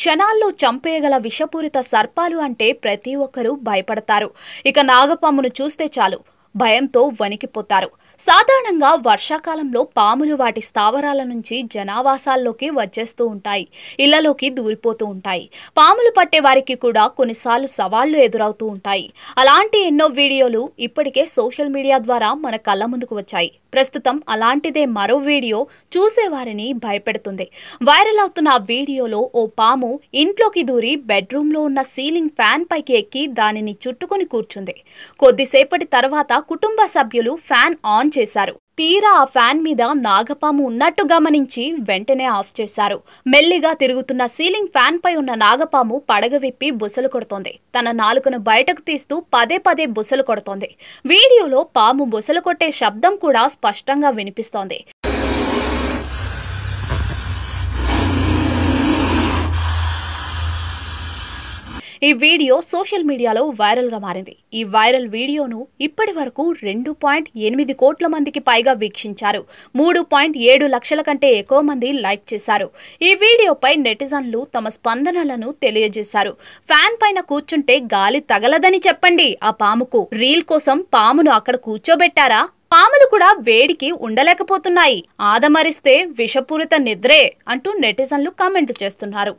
క్షణాల్లో చంపేయగల విషపూరిత సర్పాలు అంటే ప్రతి ఒక్కరూ భయపడతారు. ఇక నాగపామును చూస్తే చాలు భయంతో వణికిపోతారు. సాధారణంగా వర్షాకాలంలో పాములు వాటి స్థావరాల నుంచి జనావాసాల్లోకి వచ్చేస్తూ ఉంటాయి, ఇళ్లలోకి దూరిపోతూ ఉంటాయి. పాములు పట్టే వారికి కూడా కొన్నిసార్లు సవాళ్లు ఎదురవుతూ ఉంటాయి. అలాంటి ఎన్నో వీడియోలు ఇప్పటికే సోషల్ మీడియా ద్వారా మన కళ్ళ ముందుకు వచ్చాయి. ప్రస్తుతం అలాంటిదే మరో వీడియో చూసేవారిని భయపెడుతుంది. వైరల్ అవుతున్న ఆ వీడియోలో ఓ పాము ఇంట్లోకి దూరి బెడ్రూమ్లో ఉన్న సీలింగ్ ఫ్యాన్ పైకి ఎక్కి దానిని చుట్టుకొని కూర్చుంది. కొద్దిసేపటి తర్వాత కుటుంబ సభ్యులు ఫ్యాన్ ఆన్ చేశారు. తీరా ఆ ఫ్యాన్ మీద నాగపాము ఉన్నట్టు గమనించి వెంటనే ఆఫ్ చేశారు. మెల్లిగా తిరుగుతున్న సీలింగ్ ఫ్యాన్ పై ఉన్న నాగపాము పడగ విప్పి బుసలు కొడుతోంది. తన నాలుకను బయటకు తీస్తూ పదే పదే బుసలు కొడుతోంది. వీడియోలో పాము బుసలు కొట్టే శబ్దం కూడా స్పష్టంగా వినిపిస్తోంది. ఈ వీడియో సోషల్ మీడియాలో వైరల్ గా మారింది. ఈ వైరల్ వీడియోను ఇప్పటి వరకు 2.8 కోట్ల మందికి పైగా వీక్షించారు. 3.7 లక్షల కంటే ఎక్కువ మంది లైక్ చేశారు. ఈ వీడియోపై నెటిజన్లు తమ స్పందనలను తెలియజేశారు. ఫ్యాన్ పైన కూర్చుంటే గాలి తగలదని చెప్పండి ఆ పాముకు. రీల్ కోసం పామును అక్కడ కూర్చోబెట్టారా? పాములు కూడా వేడికి ఉండలేకపోతున్నాయి. ఆదమరిస్తే విషపూరిత నిద్రే అంటూ నెటిజన్లు కామెంట్లు చేస్తున్నారు.